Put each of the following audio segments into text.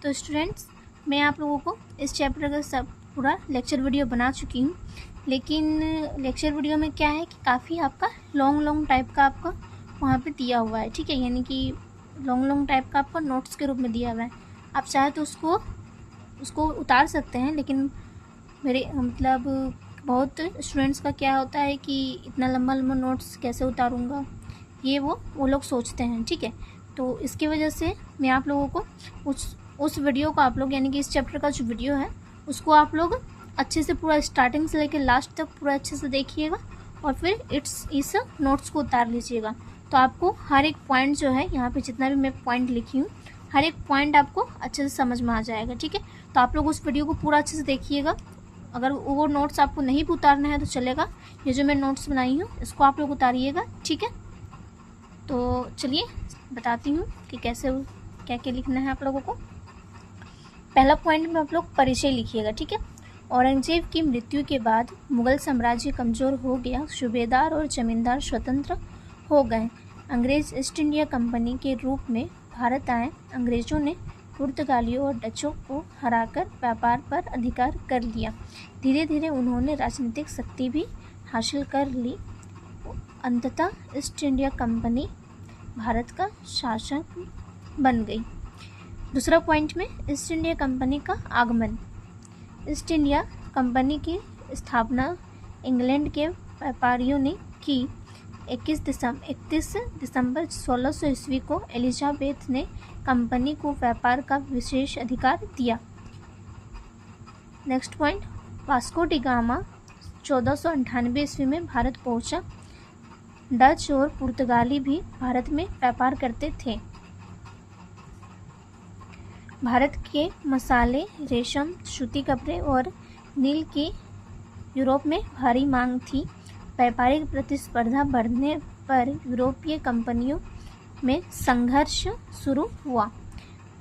तो स्टूडेंट्स, मैं आप लोगों को इस चैप्टर का सब पूरा लेक्चर वीडियो बना चुकी हूँ, लेकिन लेक्चर वीडियो में क्या है कि काफ़ी आपका लॉन्ग टाइप का आपका वहाँ पे दिया हुआ है, ठीक है। यानी कि लॉन्ग टाइप का आपका नोट्स के रूप में दिया हुआ है। आप चाहे तो उसको उतार सकते हैं, लेकिन मेरे मतलब बहुत स्टूडेंट्स का क्या होता है कि इतना लंबा नोट्स कैसे उतारूँगा, ये वो लोग सोचते हैं, ठीक है। तो इसकी वजह से मैं आप लोगों को उस वीडियो को आप लोग, यानी कि इस चैप्टर का जो वीडियो है उसको आप लोग अच्छे से पूरा स्टार्टिंग से लेकर लास्ट तक पूरा अच्छे से देखिएगा और फिर इस नोट्स को उतार लीजिएगा। तो आपको हर एक पॉइंट जो है यहाँ पे जितना भी मैं पॉइंट लिखी हूँ, हर एक पॉइंट आपको अच्छे से समझ में आ जाएगा, ठीक है। तो आप लोग उस वीडियो को पूरा अच्छे से देखिएगा। अगर वो नोट्स आपको नहीं भी उतारना है तो चलेगा, ये जो मैं नोट्स बनाई हूँ इसको आप लोग उतारिएगा, ठीक है। तो चलिए बताती हूँ कि कैसे क्या क्या लिखना है आप लोगों को। पहला पॉइंट में आप लोग परिचय लिखिएगा, ठीक है। औरंगजेब की मृत्यु के बाद मुगल साम्राज्य कमज़ोर हो गया, सूबेदार और जमींदार स्वतंत्र हो गए। अंग्रेज ईस्ट इंडिया कंपनी के रूप में भारत आए। अंग्रेज़ों ने पुर्तगालियों और डचों को हराकर व्यापार पर अधिकार कर लिया। धीरे धीरे उन्होंने राजनीतिक शक्ति भी हासिल कर ली। अंततः ईस्ट इंडिया कंपनी भारत का शासक बन गई। दूसरा पॉइंट में ईस्ट इंडिया कंपनी का आगमन। ईस्ट इंडिया कंपनी की स्थापना इंग्लैंड के व्यापारियों ने की। 31 दिसंबर 1600 ईस्वी को एलिजाबेथ ने कंपनी को व्यापार का विशेष अधिकार दिया। Next point, Vasco D gamma 1498 ईस्वी में भारत पहुंचा। डच और पुर्तगाली भी भारत में व्यापार करते थे। भारत के मसाले, रेशम, सूती कपड़े और नील की यूरोप में भारी मांग थी। व्यापारिक प्रतिस्पर्धा बढ़ने पर यूरोपीय कंपनियों में संघर्ष शुरू हुआ।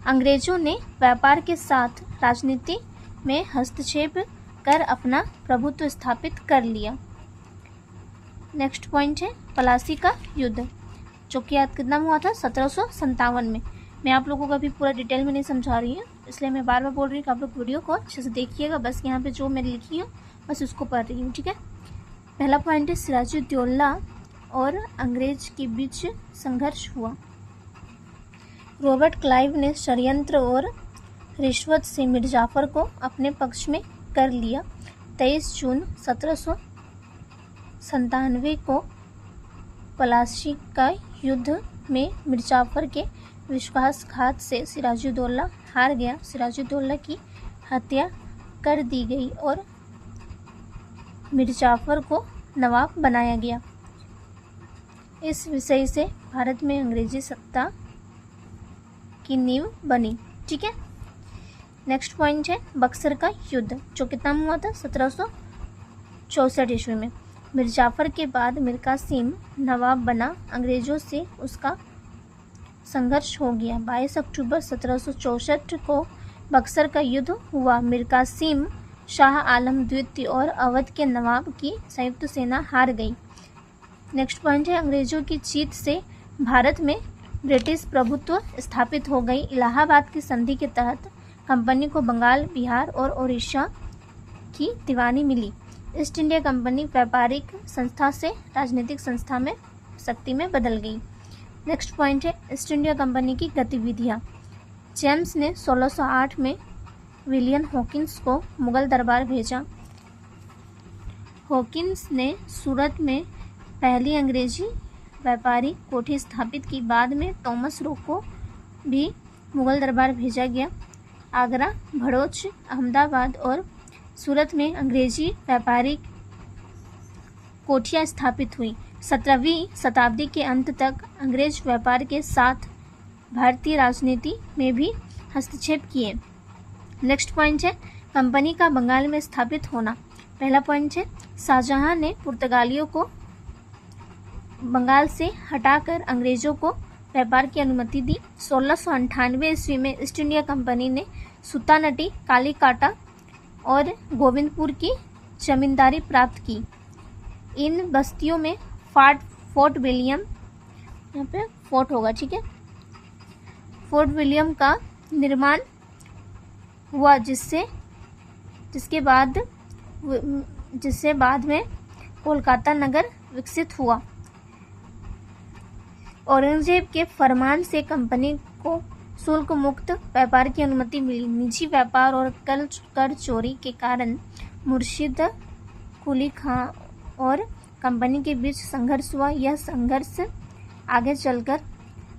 अंग्रेजों ने व्यापार के साथ राजनीति में हस्तक्षेप कर अपना प्रभुत्व स्थापित कर लिया। नेक्स्ट पॉइंट है प्लासी का युद्ध, जो कि कितना हुआ था 1757 में। मैं आप लोगों को अभी पूरा डिटेल में नहीं समझा रही हूँ, इसलिए मैं बार बार बोल रही हूँ कि आप लोग वीडियो को अच्छे से देखिएगा। बस यहाँ पे जो मैंने लिखी हूँ बस उसको पढ़ रही हूँ, ठीक है। पहला पॉइंट है सिराजुद्दौला और अंग्रेज के बीच संघर्ष हुआ। रॉबर्ट क्लाइव ने षड्यंत्र और रिश्वत से मिर्जाफर को अपने पक्ष में कर लिया। 23 जून 1797 को प्लासी का युद्ध में मिर्जाफर के विश्वासघात से सिराजुद्दौला हार गया। सिराजुद्दौला की हत्या कर दी गई और मिर्जाफर को नवाब बनाया गया। इस विषय से भारत में अंग्रेजी सत्ता की नींव बनी, ठीक है। नेक्स्ट पॉइंट है बक्सर का युद्ध, जो कितना हुआ था 1764 ईस्वी में। मिर्जाफर के बाद मीर कासिम नवाब बना। अंग्रेजों से उसका संघर्ष हो गया। 22 अक्टूबर 1764 को बक्सर का युद्ध हुआ। मीर कासिम, शाह आलम द्वितीय और अवध के नवाब की संयुक्त सेना हार गई। नेक्स्ट पॉइंट है अंग्रेजों की जीत से भारत में ब्रिटिश प्रभुत्व स्थापित हो गई। इलाहाबाद की संधि के तहत कंपनी को बंगाल, बिहार और उड़ीसा की दीवानी मिली। ईस्ट इंडिया कंपनी व्यापारिक संस्था से राजनीतिक संस्था में शक्ति में बदल गई। नेक्स्ट पॉइंट है ईस्ट इंडिया कंपनी की गतिविधियाँ। जेम्स ने 1608 में विलियम हॉकिंस को मुगल दरबार भेजा। हॉकिंस ने सूरत में पहली अंग्रेजी व्यापारी कोठी स्थापित की। बाद में थॉमस रो को भी मुगल दरबार भेजा गया। आगरा, भड़ोच, अहमदाबाद और सूरत में अंग्रेजी व्यापारी कोठियाँ स्थापित हुई। 17वीं शताब्दी के अंत तक अंग्रेज व्यापार के साथ भारतीय राजनीति में भी हस्तक्षेप किए। नेक्स्ट पॉइंट है कंपनी का बंगाल में स्थापित होना। पहला पॉइंट है शाहजहां ने पुर्तगालियों को बंगाल से हटाकर अंग्रेजों को व्यापार की अनुमति दी। 1698 ईस्वी में ईस्ट इंडिया कंपनी ने सुतानटी, कालीकाटा और गोविंदपुर की जमींदारी प्राप्त की। इन बस्तियों में फोर्ट विलियम, यहाँ पे फोर्ट होगा, ठीक है, फोर्ट विलियम का निर्माण हुआ, जिससे बाद में कोलकाता नगर विकसित हुआ। औरंगजेब के फरमान से कंपनी को शुल्क मुक्त व्यापार की अनुमति मिली। निजी व्यापार और कर चोरी के कारण मुर्शिद कुली खां और कंपनी के बीच संघर्ष हुआ। यह संघर्ष आगे चलकर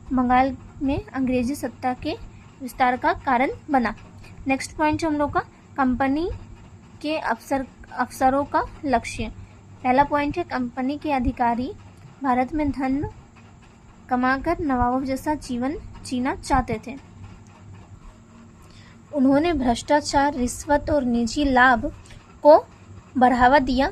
बंगाल में अंग्रेजी सत्ता के विस्तार का कारण बना। नेक्स्ट पॉइंट हम लोग का कंपनी के अफसरों का लक्ष्य। पहला पॉइंट है कंपनी के अधिकारी भारत में धन कमाकर नवाबों जैसा जीवन जीना चाहते थे। उन्होंने भ्रष्टाचार, रिश्वत और निजी लाभ को बढ़ावा दिया।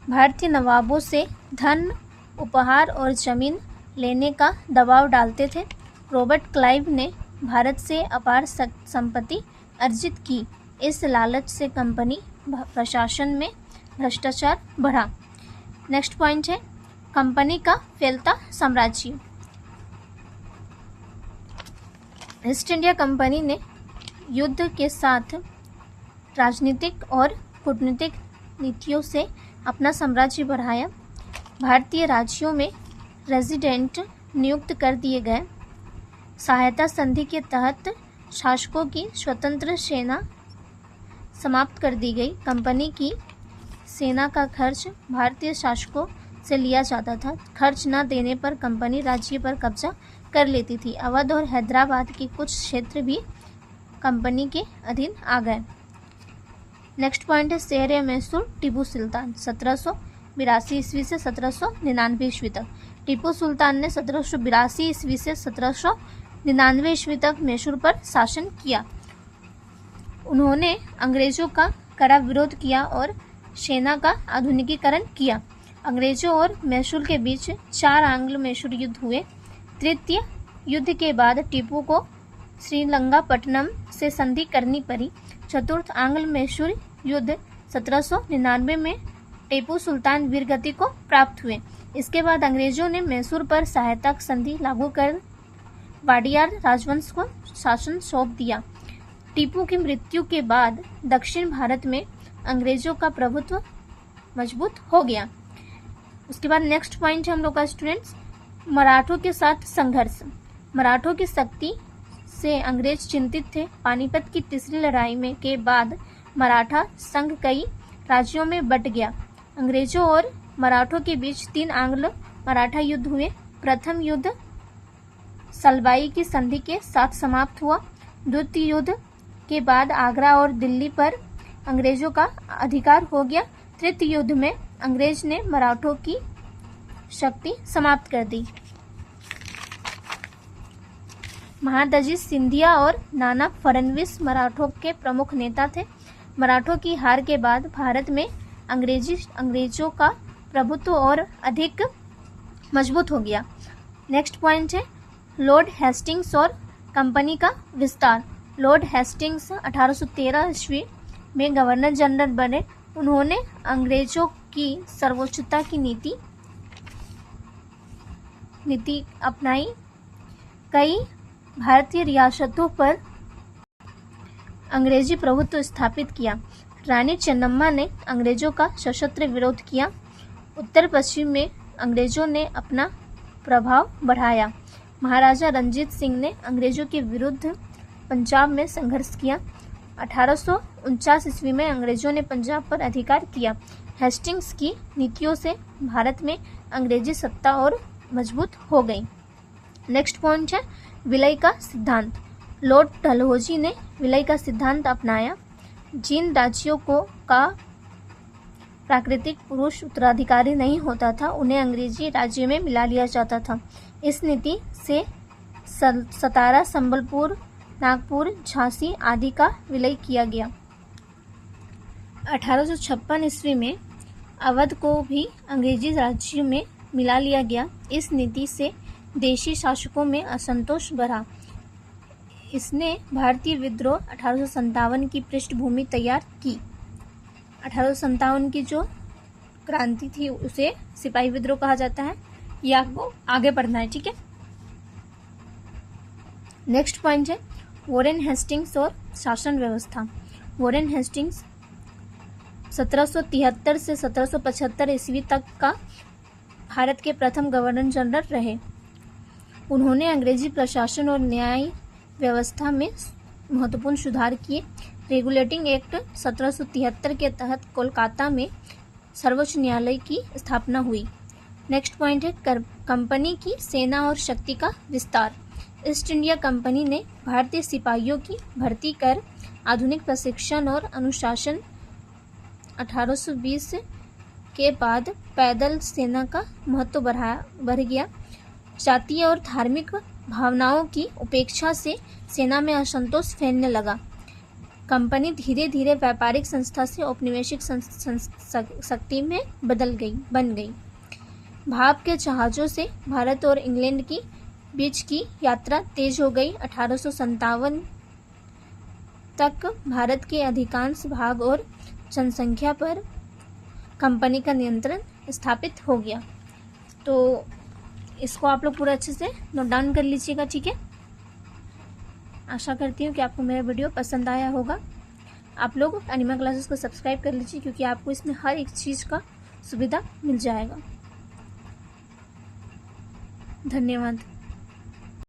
भारतीय नवाबों से धन, उपहार और जमीन लेने का दबाव डालते थे। रॉबर्ट क्लाइव ने भारत से अपार संपत्ति अर्जित की। इस लालच से कंपनी प्रशासन में भ्रष्टाचार बढ़ा। नेक्स्ट पॉइंट है कंपनी का फैलता साम्राज्य। ईस्ट इंडिया कंपनी ने युद्ध के साथ राजनीतिक और कूटनीतिक नीतियों से अपना साम्राज्य बढ़ाया। भारतीय राज्यों में रेजिडेंट नियुक्त कर दिए गए। सहायता संधि के तहत शासकों की स्वतंत्र सेना समाप्त कर दी गई। कंपनी की सेना का खर्च भारतीय शासकों से लिया जाता था। खर्च न देने पर कंपनी राज्य पर कब्जा कर लेती थी। अवध और हैदराबाद के कुछ क्षेत्र भी कंपनी के अधीन आ गए। नेक्स्ट पॉइंट है शहर मैसूर टीपू सुल्तान 1782 ईस्वी से 1799 ईस्वी तक। टीपू सुल्तान ने 1782 ईस्वी से 1799 ईस्वी तक मैसूर पर शासन किया। उन्होंने अंग्रेजों का कड़ा विरोध किया और सेना का आधुनिकीकरण किया। अंग्रेजों और मैसूर के बीच 4 आंग्ल मैसूर युद्ध हुए। तृतीय युद्ध के बाद टीपू को श्रीरंगपट्टनम से संधि करनी पड़ी। चतुर्थ आंग्ल मैसूर युद्ध 1799 में टीपू सुल्तान वीरगति को प्राप्त हुए। इसके बाद अंग्रेजों ने मैसूर पर सहायता संधि लागू कर वाडियार राजवंश को शासन सौंप दिया। टीपू की मृत्यु के बाद दक्षिण भारत में अंग्रेजों का प्रभुत्व मजबूत हो गया। उसके बाद नेक्स्ट पॉइंट है हम लोग का स्टूडेंट्स मराठों के साथ संघर्ष। मराठों की शक्ति से अंग्रेज चिंतित थे। पानीपत की तीसरी लड़ाई में के बाद मराठा संघ कई राज्यों में बंट गया। अंग्रेजों और मराठों के बीच 3 आंग्ल मराठा युद्ध हुए। प्रथम युद्ध सलबाई की संधि के साथ समाप्त हुआ। द्वितीय युद्ध के बाद आगरा और दिल्ली पर अंग्रेजों का अधिकार हो गया। तृतीय युद्ध में अंग्रेज ने मराठों की शक्ति समाप्त कर दी। महादजी सिंधिया और नाना फडणवीस मराठों के प्रमुख नेता थे। मराठों की हार के बाद भारत में अंग्रेजों का प्रभुत्व और अधिक मजबूत हो गया। नेक्स्ट पॉइंट है लॉर्ड हेस्टिंग्स और कंपनी का विस्तार। लॉर्ड हेस्टिंग्स 1813 ईस्वी में गवर्नर जनरल बने। उन्होंने अंग्रेजों की सर्वोच्चता की नीति अपनाई। कई भारतीय रियासतों पर अंग्रेजी प्रभुत्व स्थापित किया। रानी चन्नम्मा ने अंग्रेजों का सशस्त्र विरोध किया। उत्तर पश्चिम में अंग्रेजों ने अपना प्रभाव बढ़ाया। महाराजा रंजीत सिंह ने अंग्रेजों के विरुद्ध पंजाब में संघर्ष किया। 1849 ईस्वी में अंग्रेजों ने पंजाब पर अधिकार किया। हेस्टिंग्स की नीतियों से भारत में अंग्रेजी सत्ता और मजबूत हो गई। नेक्स्ट पॉइंट है विलय का सिद्धांत। लॉर्ड डलहौजी ने विलय का सिद्धांत अपनाया। जिन राज्यों का प्राकृतिक पुरुष उत्तराधिकारी नहीं होता था उन्हें अंग्रेजी राज्य में मिला लिया जाता था। इस नीति से सतारा, संबलपुर, नागपुर, झांसी आदि का विलय किया गया। 1856 ईस्वी में अवध को भी अंग्रेजी राज्य में मिला लिया गया। इस नीति से देशी शासकों में असंतोष बढ़ा। इसने भारतीय विद्रोह 1857 की पृष्ठभूमि तैयार की। 1857 की जो क्रांति थी उसे सिपाही विद्रोह कहा जाता है। ये आपको आगे पढ़ना है, ठीक है। नेक्स्ट पॉइंट है वॉरेन हेस्टिंग्स और शासन व्यवस्था। वॉरेन हेस्टिंग्स 1773 से 1775 ईस्वी तक का भारत के प्रथम गवर्नर जनरल रहे। उन्होंने अंग्रेजी प्रशासन और न्याय व्यवस्था में महत्वपूर्ण सुधार किए। रेगुलेटिंग एक्ट 1773 के तहत कोलकाता में सर्वोच्च न्यायालय की स्थापना हुई। नेक्स्ट पॉइंट है कंपनी की सेना और शक्ति का विस्तार। ईस्ट इंडिया कंपनी ने भारतीय सिपाहियों की भर्ती कर आधुनिक प्रशिक्षण और अनुशासन 1820 के बाद पैदल सेना का महत्व बढ़ गया। जातीय और धार्मिक भावनाओं की उपेक्षा से सेना में असंतोष फैलने लगा। कंपनी धीरे धीरे व्यापारिक संस्था से औपनिवेशिक शक्ति में बन गई। भाप के जहाज़ों से भारत और इंग्लैंड की बीच की यात्रा तेज हो गई। 1857 तक भारत के अधिकांश भाग और जनसंख्या पर कंपनी का नियंत्रण स्थापित हो गया। तो इसको आप लोग पूरा अच्छे से नोट डाउन कर लीजिएगा, ठीक है। आशा करती हूँ कि आपको मेरा वीडियो पसंद आया होगा। आप लोग एनिमा क्लासेस को सब्सक्राइब कर लीजिए, क्योंकि आपको इसमें हर एक चीज़ का सुविधा मिल जाएगा। धन्यवाद।